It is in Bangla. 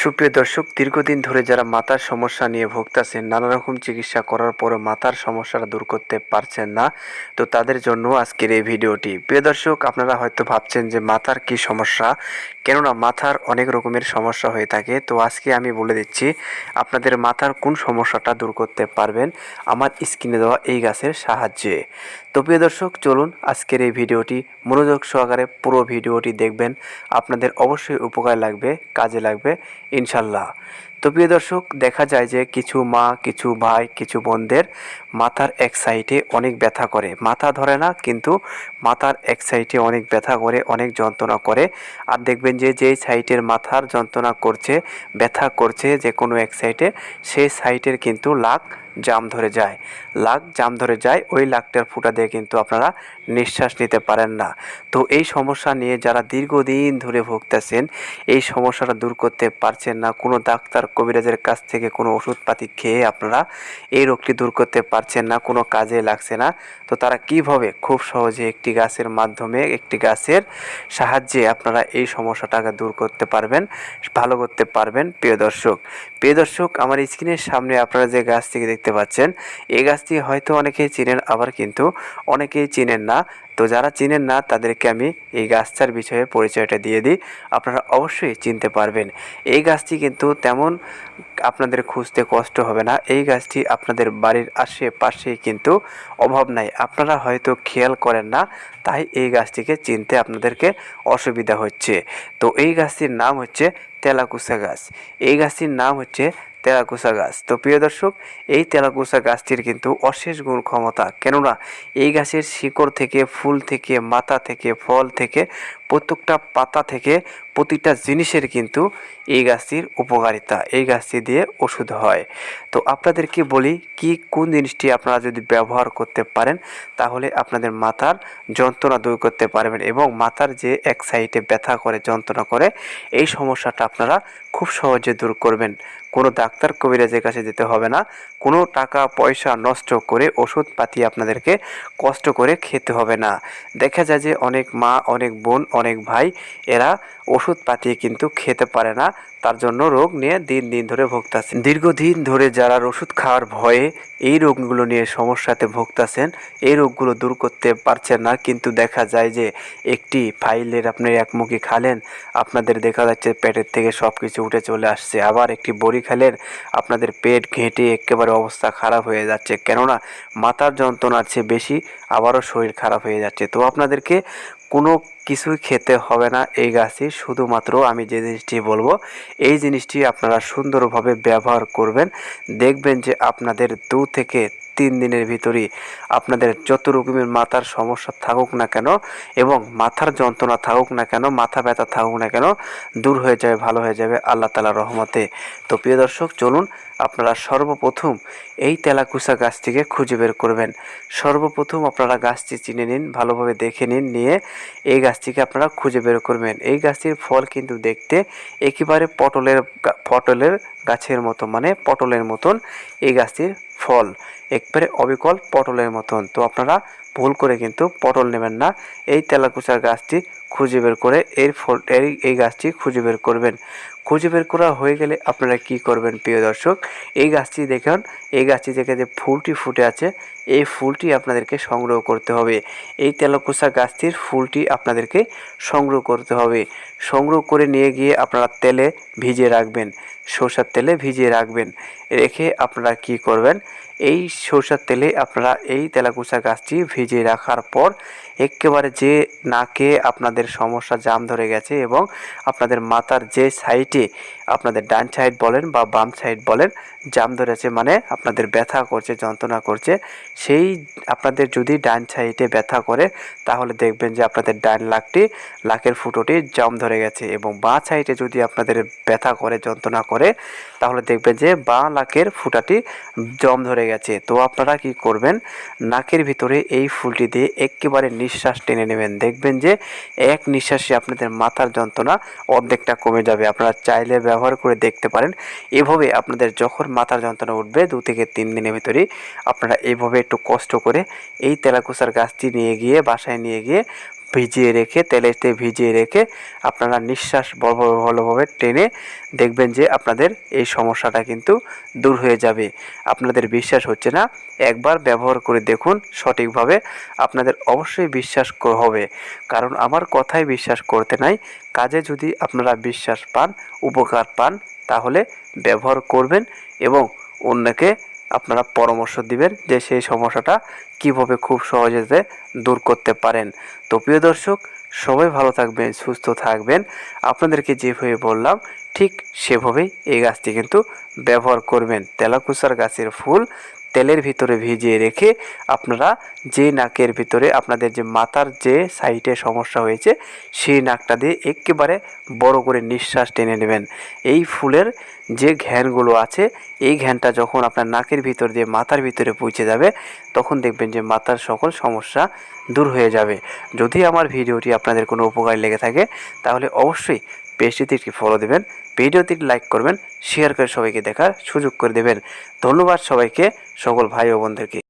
সুপ্রিয় দর্শক, দীর্ঘদিন ধরে যারা মাথার সমস্যা নিয়ে ভুগতেছেন, নানা রকম চিকিৎসা করার পরও মাথার সমস্যাটা দূর করতে পারছেন না, তো তাদের জন্য আজকের এই ভিডিওটি। প্রিয় দর্শক, আপনারা হয়তো ভাবছেন যে মাথার কি সমস্যা, কেননা মাথার অনেক রকমের সমস্যা হয়ে থাকে। তো আজকে আমি বলে দিচ্ছি আপনাদের মাথার কোন সমস্যাটা দূর করতে পারবেন আমার স্ক্রিনে দেওয়া এই গাছের সাহায্যে। তো প্রিয় দর্শক, চলুন আজকের এই ভিডিওটি মনোযোগ সহকারে পুরো ভিডিওটি দেখবেন। আপনাদের অবশ্যই উপকার লাগবে, কাজে লাগবে ইনশাল্লাহ। তো প্রিয় দর্শক, দেখা যায় যে কিছু মা, কিছু ভাই, কিছু বোনদের মাথার এক সাইডে অনেক ব্যথা করে, মাথা ধরে না কিন্তু মাথার এক সাইডে অনেক ব্যথা করে, অনেক যন্ত্রণা করে। আর দেখবেন যে যেই সাইডের মাথার যন্ত্রণা করছে, ব্যথা করছে যে কোনো এক সাইডে, সেই সাইডের কিন্তু লাক জাম ধরে যায়, ওই লাকটার ফুটা দিয়ে কিন্তু আপনারা নিঃশ্বাস নিতে পারেন না। তো এই সমস্যা নিয়ে যারা দীর্ঘদিন ধরে ভুগতেছেন, এই সমস্যাটা দূর করতে পারছেন না, কোনো ডাক্তার কবিরাজের কাছ থেকে কোনো ওষুধপাতি খেয়ে আপনারা এই রোগটি দূর করতে পারছেন না, কোনো কাজে লাগছে না, তো তারা কিভাবে খুব সহজে একটি গাছের মাধ্যমে, একটি গাছের সাহায্যে আপনারা এই সমস্যাটাকে দূর করতে পারবেন, ভালো করতে পারবেন। প্রিয় দর্শক, আমার স্ক্রিনের সামনে আপনারা যে গাছটিকে দেখতে পাচ্ছেন, এই গাছটি হয়তো অনেকেই চিনেন, আবার কিন্তু অনেকেই চিনেন না। তো যারা চিনেন না তাদেরকে আমি এই গাছটার বিষয়ে পরিচয়টা দিয়ে দিই, আপনারা অবশ্যই চিনতে পারবেন। এই গাছটি কিন্তু তেমন আপনাদের খুঁজতে কষ্ট হবে না। এই গাছটি আপনাদের বাড়ির আশেপাশেই কিন্তু অভাব নাই, আপনারা হয়তো খেয়াল করেন না, তাই এই গাছটিকে চিনতে আপনাদেরকে অসুবিধা হচ্ছে। তো এই গাছটির নাম হচ্ছে তেলাকুচা গাছ। এই গাছটির নাম হচ্ছে তেলাকুচা গাছ। তো প্রিয় দর্শক, এই তেলাকুচা গাছটির কিন্তু অশেষ গুণ ক্ষমতা, কেননা এই গাছের শিকড় থেকে, ফুল থেকে, মাথা থেকে, ফল থেকে, প্রত্যেকটা পাতা থেকে, প্রতিটা জিনিসের কিন্তু এই গাছটির উপকারিতা, এই গাছটি দিয়ে ওষুধ হয়। তো আপনাদেরকে বলি কোন জিনিসটি আপনারা যদি ব্যবহার করতে পারেন, তাহলে আপনাদের মাথার যন্ত্রণা দূর করতে পারবেন, এবং মাথার যে এক সাইডে ব্যথা করে, যন্ত্রণা করে, এই সমস্যাটা আপনারা খুব সহজে দূর করবেন। কোনো ডাক্তার কবিরাজের কাছে যেতে হবে না, কোনো টাকা পয়সা নষ্ট করে ওষুধপাতি আপনাদেরকে কষ্ট করে খেতে হবে না। দেখা যায় যে অনেক মা, অনেক বোন, অনেক ভাই, এরা ওষুধপাতি কিন্তু খেতে পারে না, তার জন্য রোগ নিয়ে দিন দিন ধরে ভুগতেছেন। দীর্ঘদিন ধরে যারা ওষুধ খাওয়ার ভয়ে এই রোগগুলো নিয়ে সমস্যাতে ভুগতেছেন, এই রোগগুলো দূর করতে পারছেন না, কিন্তু দেখা যায় যে একটি ফাইলের আপনি একমুখী খালেন, আপনাদের দেখা যাচ্ছে পেটের থেকে সব কিছু উঠে চলে আসছে। আবার একটি বড়ি খেলেন, আপনাদের পেট ঘেঁটে একেবারে অবস্থা খারাপ হয়ে যাচ্ছে, কেননা মাথার যন্ত্রণার চেয়ে বেশি আবারও শরীর খারাপ হয়ে যাচ্ছে। তো আপনাদেরকে কোনো কিছুই খেতে হবে না এই গাছে, শুধুমাত্র আমি যে জিনিসটি বলবো, এই জিনিসটি আপনারা সুন্দরভাবে ব্যবহার করবেন। দেখবেন যে আপনাদের 2 থেকে 3 দিনের ভিতরেই আপনাদের যত রকমের মাথার সমস্যা থাকুক না কেন, এবং মাথার যন্ত্রণা থাকুক না কেন, মাথা ব্যথা থাকুক না কেন, দূর হয়ে যাবে, ভালো হয়ে যাবে আল্লাহ তাআলার রহমতে। তো প্রিয় দর্শক, চলুন আপনারা সর্বপ্রথম এই তেলাকুচা গাছটিকে খুঁজে বের করবেন। সর্বপ্রথম আপনারা গাছটি চিনে নিন, ভালোভাবে দেখে নিন, নিয়ে এই গাছটিকে আপনারা খুঁজে বের করবেন। এই গাছটির ফল কিন্তু দেখতে একেবারে পটলের গাছের মতো, মানে পটলের মতন এই গাছটির ফল, একবারে অবিকল পটলের মতন। তো আপনারা ভুল করে কিন্তু পটল নেবেন না। এই তেলাকুচার গাছটি খুঁজে বের করে এই গাছটি খুঁজে বের করবেন। খুঁজে বের করা হয়ে গেলে আপনারা কি করবেন প্রিয় দর্শক, এই গাছটি দেখুন, এই গাছটি থেকে যে ফুলটি ফুটে আছে, এই ফুলটি আপনাদেরকে সংগ্রহ করতে হবে। এই তেলাকুচা গাছটির ফুলটি আপনাদেরকে সংগ্রহ করতে হবে। সংগ্রহ করে নিয়ে গিয়ে আপনারা তেলে ভিজিয়ে রাখবেন, সরষের তেলে ভিজিয়ে রাখবেন। রেখে আপনারা কি করবেন, এই সরষের তেলে আপনারা এই তেলাকুচা গাছটি ভিজিয়ে রাখার পর একেবারে যে নাকে আপনাদের সমস্যা জাম ধরে গেছে, এবং আপনাদের মাথার যে সাইডে, আপনাদের ডান সাইড বলেন বা বাম সাইড বলেন, জাম ধরেছে, মানে আপনাদের ব্যথা করছে, যন্ত্রণা করছে, সেই আপনাদের যদি ডান সাইডে ব্যথা করে, তাহলে দেখবেন যে আপনাদের ডান লাকের ফুটোটি জাম ধরে গেছে, এবং বাঁ সাইডে যদি আপনাদের ব্যথা করে, যন্ত্রণা করে, তাহলে দেখবেন যে বাঁ লাকের ফুটাটি জম ধরে গেছে। তো আপনারা কি করবেন, নাকের ভিতরে এই ফুলটি দিয়ে একেবারে নিঃশ্বাস টেনে নেবেন। দেখবেন যে এক নিঃশ্বাসে আপনাদের মাথার যন্ত্রণা অর্ধেকটা কমে যাবে। আপনারা চাইলে ব্যবহার করে দেখতে পারেন। এভাবে আপনাদের যখন মাথার যন্ত্রণা উঠবে 2 থেকে 3 দিনের ভিতরেই, আপনারা এইভাবে একটু কষ্ট করে এই তেলাকুচার গাছটি নিয়ে গিয়ে বাসায় নিয়ে গিয়ে ভিজিয়ে রেখে তেলেতে ভিজিয়ে রেখে আপনারা নিঃশ্বাস ভালোভাবে টেনে দেখবেন যে আপনাদের এই সমস্যাটা কিন্তু দূর হয়ে যাবে। আপনাদের বিশ্বাস হচ্ছে না, একবার ব্যবহার করে দেখুন সঠিকভাবে, আপনাদের অবশ্যই বিশ্বাস হবে। কারণ আমার কথায় বিশ্বাস করতে নাই, কাজে যদি আপনারা বিশ্বাস পান, উপকার পান, তাহলে ব্যবহার করবেন এবং অন্যকে আপনারা পরামর্শ দিবেন যে সেই সমস্যাটা কীভাবে খুব সহজে দূর করতে পারেন। তো প্রিয় দর্শক, সবাই ভালো থাকবেন, সুস্থ থাকবেন। আপনাদেরকে যেভাবে বললাম ঠিক সেভাবেই এই গাছটি কিন্তু ব্যবহার করবেন। তেলাকুচার গাছের ফুল তেলের ভিতরে ভিজিয়ে রেখে আপনারা যে নাকের ভিতরে আপনাদের যে মাথার যে সাইডে সমস্যা হয়েছে সেই নাকটা দিয়ে একেবারে বড় করে নিঃশ্বাস টেনে নেবেন। এই ফুলের যে ঘ্যানগুলো আছে এই ঘ্যানটা যখন আপনার নাকের ভিতর দিয়ে মাথার ভিতরে পৌঁছে যাবে তখন দেখবেন যে মাথার সকল সমস্যা দূর হয়ে যাবে। যদি আমার ভিডিওটি আপনাদের কোনো উপকার লেগে থাকে তাহলে অবশ্যই পেজটিতে একটি ফলো দেবেন, ভিডিওটি লাইক করবেন, শেয়ার করে সবাইকে দেখার সুযোগ করে দেবেন। ধন্যবাদ সবাইকে, সকল ভাই ও বোনদেরকে।